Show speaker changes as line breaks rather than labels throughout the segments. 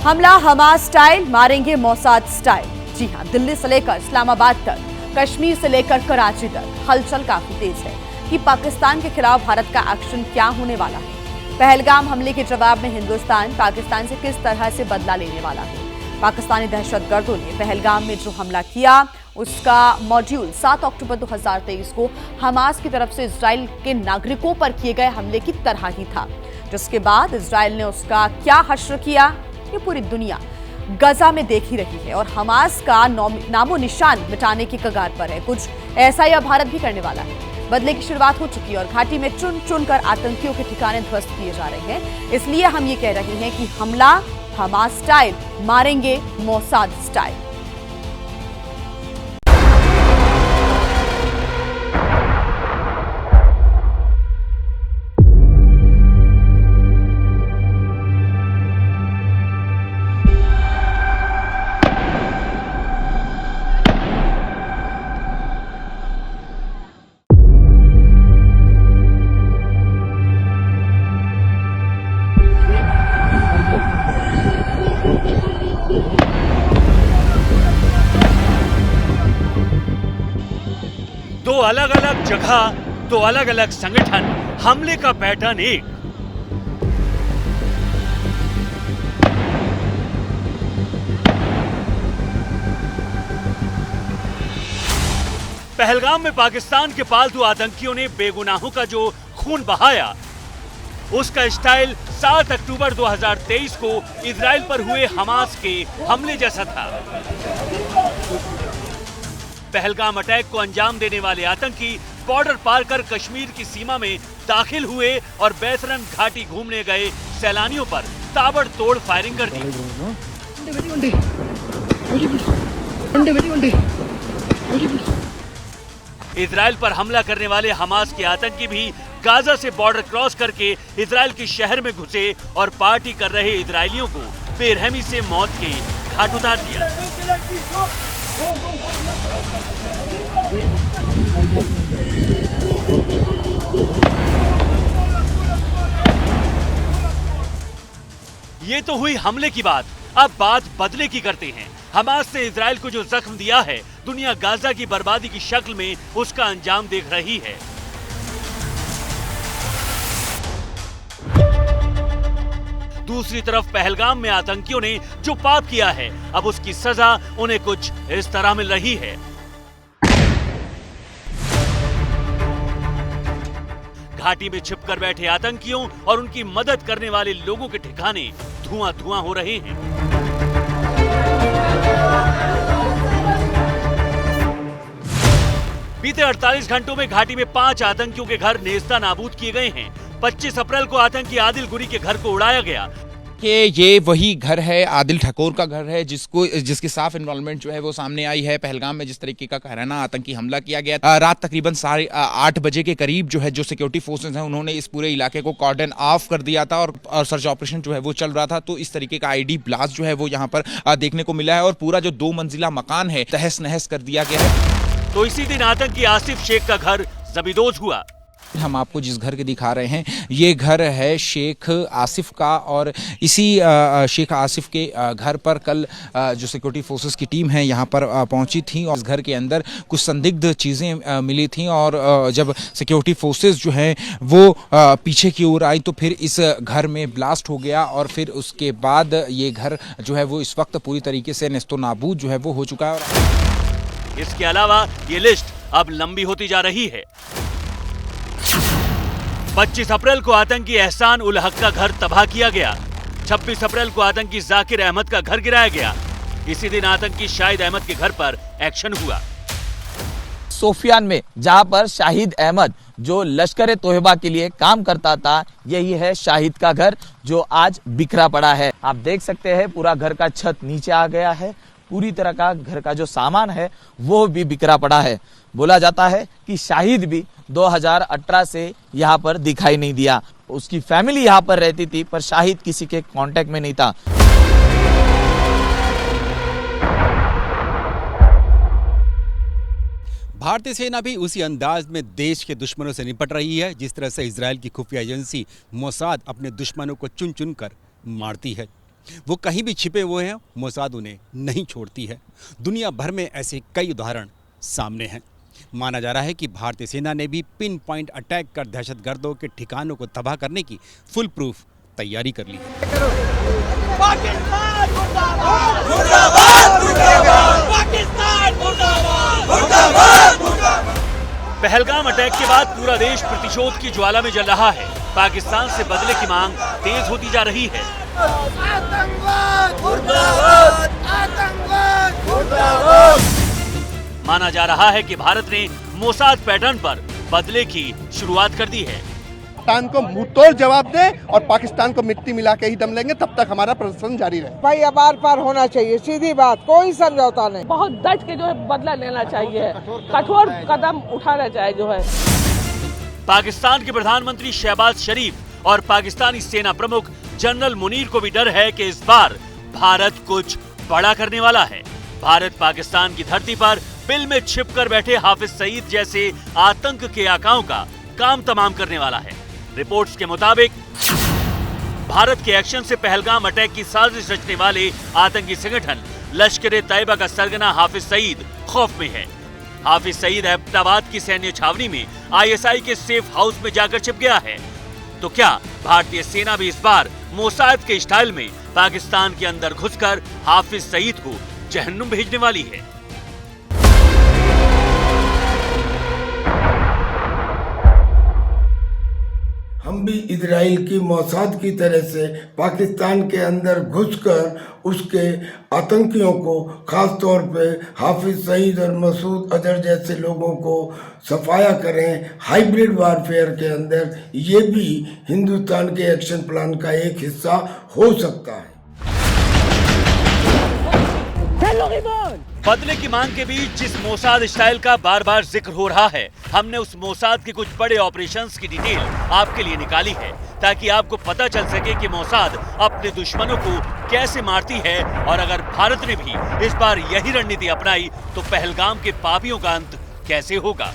हमला Hamas style, मारेंगे Mossad style. जी हां, दिल्ली से लेकर इस्लामाबाद तक, कश्मीर से लेकर कराची तक हलचल काफी तेज है कि पाकिस्तान के खिलाफ भारत का एक्शन क्या होने वाला है। पहलगाम हमले के जवाब में हिंदुस्तान पाकिस्तान से किस तरह से बदला लेने वाला है। पाकिस्तानी दहशतगर्दों ने पहलगाम में जो हमला किया उसका मॉड्यूल 7 अक्टूबर 2023 को हमास की तरफ से इजराइल के नागरिकों पर किए गए हमले की तरह ही था, जिसके बाद इजराइल ने उसका क्या हश्र किया ये पूरी दुनिया गजा में देख ही रही है और हमास का नामो निशान मिटाने की कगार पर है। कुछ ऐसा यह भारत भी करने वाला है। बदले की शुरुआत हो चुकी है और घाटी में चुन चुन कर आतंकियों के ठिकाने ध्वस्त किए जा रहे हैं। इसलिए हम ये कह रहे हैं कि हमला हमास स्टाइल, मारेंगे मोसाद स्टाइल।
दो अलग अलग जगह, दो अलग अलग संगठन, हमले का पैटर्न एक। पहलगाम में पाकिस्तान के पालतू आतंकियों ने बेगुनाहों का जो खून बहाया, उसका स्टाइल 7 अक्टूबर 2023 को इजराइल पर हुए हमास के हमले जैसा था। पहलगाम अटैक को अंजाम देने वाले आतंकी बॉर्डर पार कर कश्मीर की सीमा में दाखिल हुए और बैतरन घाटी घूमने गए सैलानियों पर ताबड़तोड़ फायरिंग कर दी। इजराइल पर हमला करने वाले हमास के आतंकी भी गाजा से बॉर्डर क्रॉस करके इजराइल के शहर में घुसे और पार्टी कर रहे इजरायलियों को बेरहमी से मौत के घाट उतार दिया। ये तो हुई हमले की बात। अब बात बदले की करते हैं। हमास ने इजराइल को जो जख्म दिया है, दुनिया गाजा की बर्बादी की शक्ल में उसका अंजाम देख रही है। दूसरी तरफ पहलगाम में आतंकियों ने जो पाप किया है, अब उसकी सजा उन्हें कुछ इस तरह मिल रही है। घाटी में छिपकर बैठे आतंकियों और उनकी मदद करने वाले लोगों के ठिकाने धुआं धुआं हो रहे हैं। बीते 48 घंटों में घाटी में 5 आतंकियों के घर नेस्ता नाबूद किए गए हैं। 25 अप्रैल को आतंकी आदिल गुरी के घर को उड़ाया गया।
कि ये वही घर है, आदिल ठाकुर का घर है, जिसकी साफ इन्वॉल्वमेंट जो है वो सामने आई है। पहलगाम में जिस तरीके का कहराना आतंकी हमला किया गया, रात तकरीबन 8:30 बजे के करीब जो है जो सिक्योरिटी फोर्सेस हैं उन्होंने इस पूरे इलाके को कॉर्डन ऑफ कर दिया था और सर्च ऑपरेशन जो है वो चल रहा था। तो इस तरीके का आईडी ब्लास्ट जो है वो यहाँ पर देखने को मिला है और पूरा जो 2 मंजिला मकान है तहस नहस कर दिया गया है।
तो इसी दिन आतंकी आसिफ शेख का घर जबीदोज हुआ।
हम आपको जिस घर के दिखा रहे हैं ये घर है शेख आसिफ का और इसी शेख आसिफ के घर पर कल जो सिक्योरिटी फोर्सेस की टीम है यहाँ पर पहुंची थी और इस घर के अंदर कुछ संदिग्ध चीज़ें मिली थी और जब सिक्योरिटी फोर्सेस जो हैं वो पीछे की ओर आई तो फिर इस घर में ब्लास्ट हो गया और फिर उसके बाद ये घर जो है वो इस वक्त पूरी तरीके से नेस्तो नाबूद जो है वो हो चुका है।
इसके अलावा ये लिस्ट अब लंबी होती जा रही है। 25 अप्रैल को आतंकी एहसान उल हक का घर तबाह किया गया। 26 अप्रैल को आतंकी जाकिर अहमद का घर गिराया गया। इसी दिन आतंकी शाहिद अहमद के घर पर एक्शन हुआ।
सोफियान में जहां पर शाहिद अहमद जो लश्कर तोयबा के लिए काम करता था, यही है शाहिद का घर जो आज बिखरा पड़ा है। आप देख सकते हैं पूरा घर का छत नीचे आ गया है, पूरी तरह का घर का जो सामान है वो भी बिखरा पड़ा है। बोला जाता है कि शाहिद भी 2018 से यहाँ पर दिखाई नहीं दिया। उसकी फैमिली यहाँ पर रहती थी पर शाहिद किसी के कांटेक्ट में नहीं था।
भारतीय सेना भी उसी अंदाज में देश के दुश्मनों से निपट रही है जिस तरह से इजराइल की खुफिया एजेंसी मोसाद अपने दुश्मनों को चुन चुन कर मारती है। वो कहीं भी छिपे हुए हैं, मोसाद उन्हें नहीं छोड़ती है। दुनिया भर में ऐसे कई उदाहरण सामने हैं। माना जा रहा है कि भारतीय सेना ने भी पिन पॉइंट अटैक कर दहशतगर्दों के ठिकानों को तबाह करने की फुल प्रूफ तैयारी कर ली है।
पहलगाम अटैक के बाद पूरा देश प्रतिशोध की ज्वाला में जल रहा है। पाकिस्तान से बदले की मांग तेज होती जा रही है। माना जा रहा है कि भारत ने मोसाद पैटर्न पर बदले की शुरुआत कर दी है।
पाकिस्तान को मुंहतोड़ जवाब दे और पाकिस्तान को मिट्टी मिला के ही दम लेंगे, तब तक हमारा प्रदर्शन जारी रहे।
भाई अब आर पार होना चाहिए, सीधी बात, कोई समझौता नहीं।
बहुत डट के जो है बदला लेना चाहिए, कठोर कदम उठाना चाहिए जो है।
पाकिस्तान के प्रधानमंत्री शहबाज शरीफ और पाकिस्तानी सेना प्रमुख जनरल मुनीर को भी डर है कि इस बार भारत कुछ बड़ा करने वाला है। भारत पाकिस्तान की धरती पर बिल में छिपकर बैठे हाफिज सईद जैसे आतंक के आकाओं का काम तमाम करने वाला है। रिपोर्ट्स के मुताबिक भारत के एक्शन से पहलगाम अटैक की साजिश रचने वाले आतंकी संगठन लश्कर-ए-तैयबा का सरगना हाफिज सईद खौफ में है। हाफिज सईद अहमदाबाद की सैन्य छावनी में आईएसआई के सेफ हाउस में जाकर छिप गया है। तो क्या भारतीय सेना भी इस बार मोसाद के स्टाइल में पाकिस्तान के अंदर घुसकर हाफिज सईद को जहन्नुम भेजने वाली है?
हम भी इजराइल की मोसाद की तरह से पाकिस्तान के अंदर घुसकर उसके आतंकियों को, खास तौर पे हाफिज सईद और मसूद अजहर जैसे लोगों को सफाया करें हाइब्रिड वारफेयर के अंदर, ये भी हिंदुस्तान के एक्शन प्लान का एक हिस्सा हो सकता है।
बदले की मांग के बीच जिस मोसाद स्टाइल का बार बार जिक्र हो रहा है, हमने उस मोसाद के कुछ बड़े ऑपरेशंस की डिटेल आपके लिए निकाली है, ताकि आपको पता चल सके कि मोसाद अपने दुश्मनों को कैसे मारती है। और अगर भारत ने भी इस बार यही रणनीति अपनाई तो पहलगाम के पापियों का अंत कैसे होगा।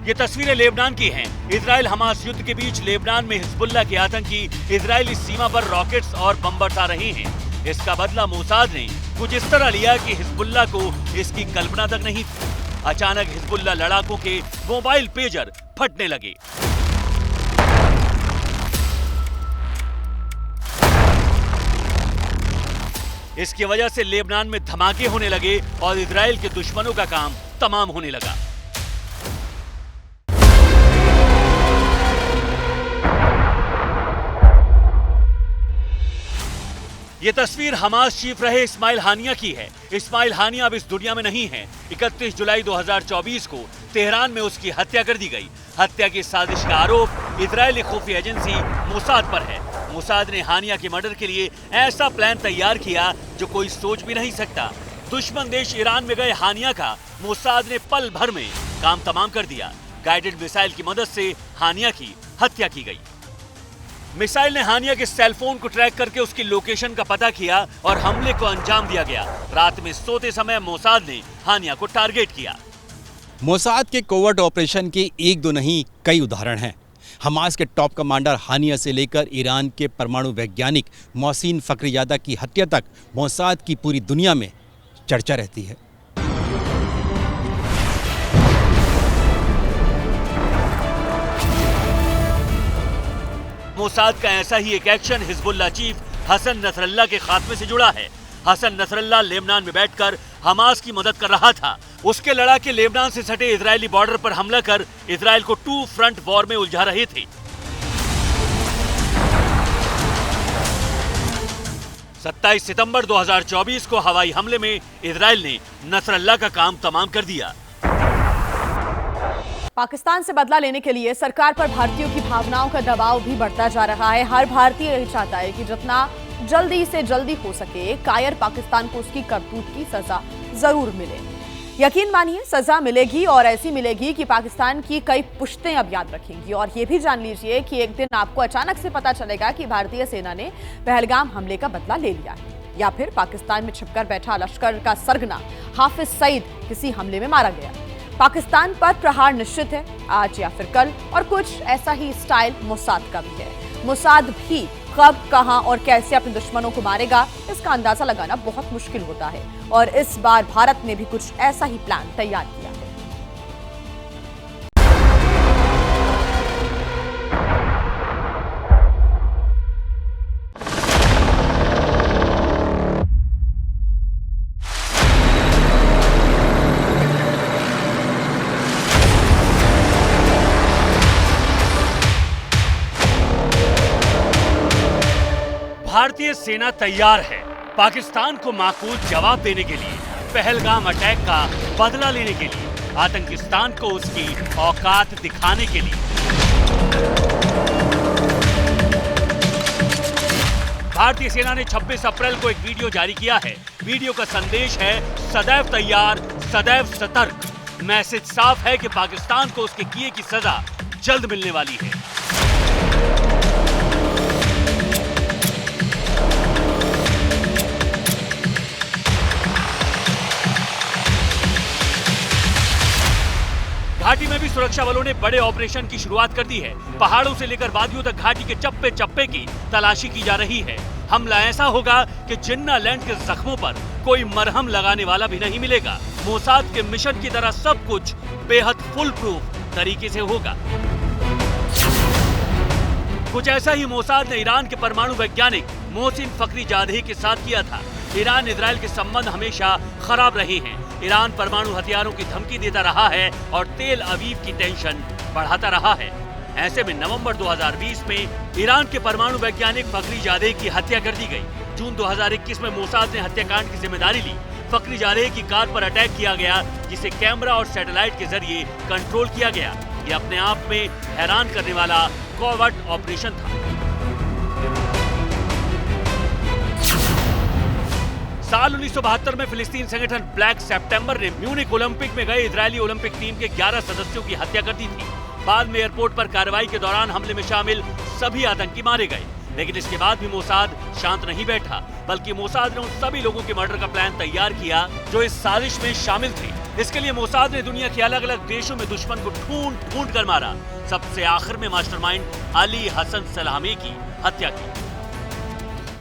ये तस्वीरें लेबनान की हैं। इजराइल हमास युद्ध के बीच लेबनान में हिजबुल्लाह के आतंकी इजरायली सीमा पर रॉकेट्स और बम बरसा रहे हैं। इसका बदला मोसाद ने कुछ इस तरह लिया कि हिजबुल्लाह को इसकी कल्पना तक नहीं थी। अचानक हिजबुल्लाह लड़ाकों के मोबाइल पेजर फटने लगे। इसकी वजह से लेबनान में धमाके होने लगे और इजराइल के दुश्मनों का काम तमाम होने लगा। ये तस्वीर हमास चीफ रहे इस्माइल हानिया की है। इस्माइल हानिया अब इस दुनिया में नहीं है। 31 जुलाई 2024 को तेहरान में उसकी हत्या कर दी गई। हत्या की साजिश का आरोप इजरायली खुफिया एजेंसी मोसाद पर है। मोसाद ने हानिया के मर्डर के लिए ऐसा प्लान तैयार किया जो कोई सोच भी नहीं सकता। दुश्मन देश ईरान में गए हानिया का मोसाद ने पल भर में काम तमाम कर दिया। गाइडेड मिसाइल की मदद से हानिया की हत्या की गई। मिसाइल ने हानिया के सेलफोन को ट्रैक करके उसकी लोकेशन का पता किया और हमले को अंजाम दिया गया। रात में सोते समय मोसाद ने हानिया को टारगेट किया।
मोसाद के कोवर्ट ऑपरेशन के एक दो नहीं कई उदाहरण हैं। हमास के टॉप कमांडर हानिया से लेकर ईरान के परमाणु वैज्ञानिक मोहसिन फखरीजादा की हत्या तक मोसाद की पूरी दुनिया में चर्चा रहती है।
मोसाद का ऐसा ही एक action Hezbollah chief Hassan Nasrallah के खात्मे से जुड़ा है। हसन नसरल्लाह लेबनान में बैठकर हमास की मदद कर रहा था। उसके लड़ाके लेबनान से सटे इजरायली बॉर्डर पर हमला कर इजराइल को 2 फ्रंट वॉर में उलझा रहे थे। 27 सितंबर 2024 को हवाई हमले में इजराइल ने नसरल्लाह का काम तमाम कर दिया।
पाकिस्तान से बदला लेने के लिए सरकार पर भारतीयों की भावनाओं का दबाव भी बढ़ता जा रहा है। हर भारतीय यही चाहता है कि जितना जल्दी से जल्दी हो सके कायर पाकिस्तान को उसकी करतूत की सजा जरूर मिले। यकीन मानिए सजा मिलेगी और ऐसी मिलेगी कि पाकिस्तान की कई पुश्तें अब याद रखेंगी। और ये भी जान लीजिए कि एक दिन आपको अचानक से पता चलेगा कि भारतीय सेना ने पहलगाम हमले का बदला ले लिया है, या फिर पाकिस्तान में छिपकर बैठा लश्कर का सरगना हाफिज सईद किसी हमले में मारा गया। पाकिस्तान पर प्रहार निश्चित है, आज या फिर कल, और कुछ ऐसा ही स्टाइल मोसाद का भी है। मोसाद भी कब, कहां और कैसे अपने दुश्मनों को मारेगा, इसका अंदाजा लगाना बहुत मुश्किल होता है, और इस बार भारत ने भी कुछ ऐसा ही प्लान तैयार किया है।
भारतीय सेना तैयार है पाकिस्तान को माकूल जवाब देने के लिए, पहलगाम अटैक का बदला लेने के लिए, आतंकिस्तान को उसकी औकात दिखाने के लिए। भारतीय सेना ने 26 अप्रैल को एक वीडियो जारी किया है। वीडियो का संदेश है सदैव तैयार, सदैव सतर्क। मैसेज साफ है कि पाकिस्तान को उसके किए की सजा जल्द मिलने वाली है। घाटी में भी सुरक्षा बलों ने बड़े ऑपरेशन की शुरुआत कर दी है। पहाड़ों से लेकर वादियों तक घाटी के चप्पे चप्पे की तलाशी की जा रही है। हमला ऐसा होगा कि जिन्ना लैंड के जख्मों पर कोई मरहम लगाने वाला भी नहीं मिलेगा। मोसाद के मिशन की तरह सब कुछ बेहद फुल प्रूफ तरीके से होगा। कुछ ऐसा ही मोसाद ने ईरान के परमाणु वैज्ञानिक मोहसिन फखरीजादे के साथ किया था। ईरान इजराइल के संबंध हमेशा खराब रहे हैं। ईरान परमाणु हथियारों की धमकी देता रहा है और तेल अवीव की टेंशन बढ़ाता रहा है। ऐसे में नवंबर 2020 में ईरान के परमाणु वैज्ञानिक फखरीजादे की हत्या कर दी गई। जून 2021 में मोसाद ने हत्याकांड की जिम्मेदारी ली। फखरीजादे की कार पर अटैक किया गया, जिसे कैमरा और सैटेलाइट के जरिए कंट्रोल किया गया। ये अपने आप में हैरान करने वाला कॉवर्ट ऑपरेशन था। साल 1972 में फिलिस्तीन संगठन ब्लैक सितंबर ने म्यूनिक ओलंपिक में गए इजरायली ओलंपिक टीम के 11 सदस्यों की हत्या कर दी थी। बाद में एयरपोर्ट पर कार्रवाई के दौरान हमले में शामिल सभी आतंकी मारे गए। लेकिन इसके बाद भी मोसाद शांत नहीं बैठा, बल्कि मोसाद ने उन सभी लोगों के मर्डर का प्लान तैयार किया जो इस साजिश में शामिल थे। इसके लिए मोसाद ने दुनिया के अलग अलग देशों में दुश्मन को ढूंढ ढूंढ कर मारा। सबसे आखिर में मास्टरमाइंड अली हसन सलामी की हत्या की।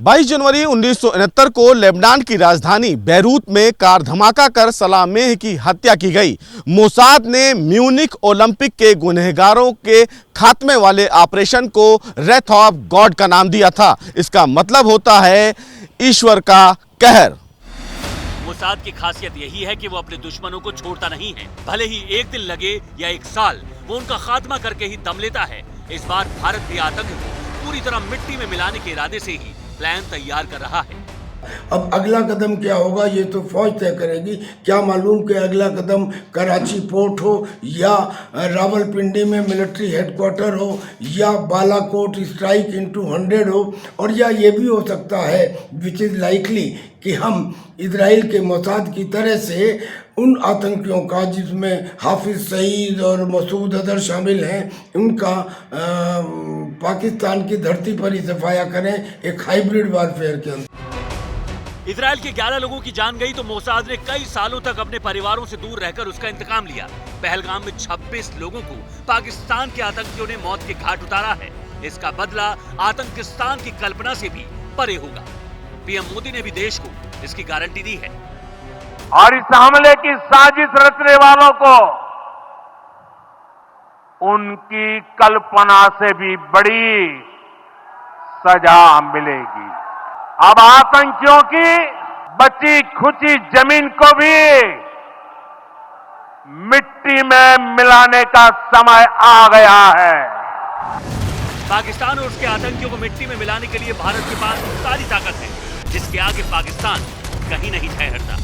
22 जनवरी 1969 को लेबनान की राजधानी बैरूत में कार धमाका कर सलामेह की हत्या की गई। मोसाद ने म्यूनिक ओलंपिक के गुनहगारों के खात्मे वाले ऑपरेशन को रेथ ऑफ गॉड का नाम दिया था। इसका मतलब होता है ईश्वर का कहर।
मोसाद की खासियत यही है कि वो अपने दुश्मनों को छोड़ता नहीं है, भले ही एक दिन लगे या एक साल, वो उनका खात्मा करके ही दम लेता है। इस बार भारत भी आतंक को पूरी तरह मिट्टी में मिलाने के इरादे से ही प्लान तैयार कर रहा है।
अब अगला कदम क्या होगा ये तो फौज तय करेगी। क्या मालूम कि अगला कदम कराची पोर्ट हो, या रावलपिंडी में मिलिट्री हेडक्वार्टर हो, या बालाकोट स्ट्राइक इनटू 100 हो, और या ये भी हो सकता है विच इज़ लाइकली कि हम इजराइल के मोसाद की तरह से उन आतंकियों का, जिसमें हाफिज सईद और मसूद अजहर शामिल हैं, उनका पाकिस्तान की धरती पर ही सफाया करें, एक हाइब्रिड वारफेयर के अंदर।
इजराइल के 11 लोगों की जान गई तो मोसाद ने कई सालों तक अपने परिवारों से दूर रहकर उसका इंतकाम लिया। पहलगाम में 26 लोगों को पाकिस्तान के आतंकियों ने मौत के घाट उतारा है। इसका बदला आतंकिस्तान की कल्पना से भी परे होगा। पीएम मोदी ने भी देश को इसकी गारंटी दी है।
और इस हमले की साजिश रचने वालों को उनकी कल्पना से भी बड़ी सजा मिलेगी। अब आतंकियों की बची खुची जमीन को भी मिट्टी में मिलाने का समय आ गया है।
पाकिस्तान और उसके आतंकियों को मिट्टी में मिलाने के लिए भारत के पास सारी ताकत है, जिसके आगे पाकिस्तान कहीं नहीं ठहरता।